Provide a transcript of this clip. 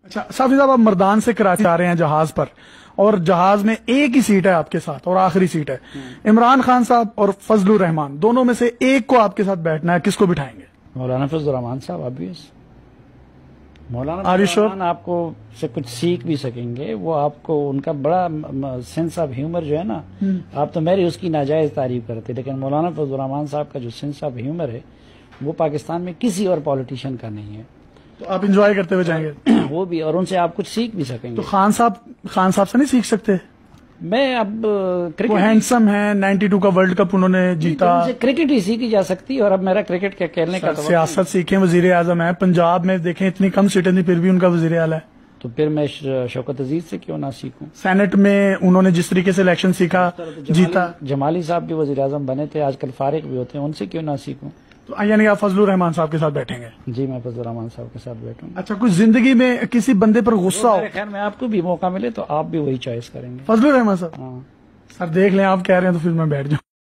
اچھا صافی صاحب، آپ مردان سے کراچی آ رہے ہیں جہاز پر، اور جہاز میں ایک ہی سیٹ ہے آپ کے ساتھ اور آخری سیٹ ہے، عمران خان صاحب اور فضل الرحمان، دونوں میں سے ایک کو آپ کے ساتھ بیٹھنا ہے، کس کو بٹھائیں گے؟ مولانا فضل الرحمان صاحب آبویس۔ مولانا Are you فضل الرحمان آپ کو سے کچھ سیکھ بھی سکیں گے، وہ آپ کو ان کا بڑا سینس آف ہیومر جو ہے نا، آپ تو میری اس کی ناجائز تعریف کرتے، لیکن مولانا فضل الرحمان صاحب کا جو سینس آف ہیومر ہے وہ پاکستان میں کسی اور پولیٹیشین کا نہیں ہے، تو آپ انجوائے کرتے ہوئے جائیں گے وہ بھی، اور ان سے آپ کچھ سیکھ بھی سکیں تو گے۔ خان صاحب سے نہیں سیکھ سکتے؟ میں اب وہ کرکٹ ہینڈسم ہیں، 92 کا ورلڈ کپ انہوں نے جیتا، ان سے کرکٹ ہی سیکھی جا سکتی ہے، اور اب میرا کرکٹ کے کھیلنے کا سیاست سیکھیں، وزیر اعظم ہے، پنجاب میں دیکھیں اتنی کم سیٹیں تھیں پھر بھی ان کا وزیر اعلیٰ ہے، تو پھر میں شوکت عزیز سے کیوں نہ سیکھوں؟ سینٹ میں انہوں نے جس طریقے سے الیکشن سیکھا جیتا، جمالی صاحب بھی وزیر اعظم بنے تھے، آج کل فارغ بھی ہوتے ہیں، ان سے کیوں نہ سیکھوں؟ تو یعنی آپ فضل الرحمان صاحب کے ساتھ بیٹھیں گے؟ جی میں فضل الرحمان صاحب کے ساتھ بیٹھوں گا۔ اچھا، کچھ زندگی میں کسی بندے پر غصہ ہو؟ میرے خیال میں آپ کو بھی موقع ملے تو آپ بھی وہی چوائس کریں گے۔ فضل الرحمان صاحب، ہاں سر دیکھ لیں آپ کہہ رہے ہیں تو پھر میں بیٹھ جاؤں۔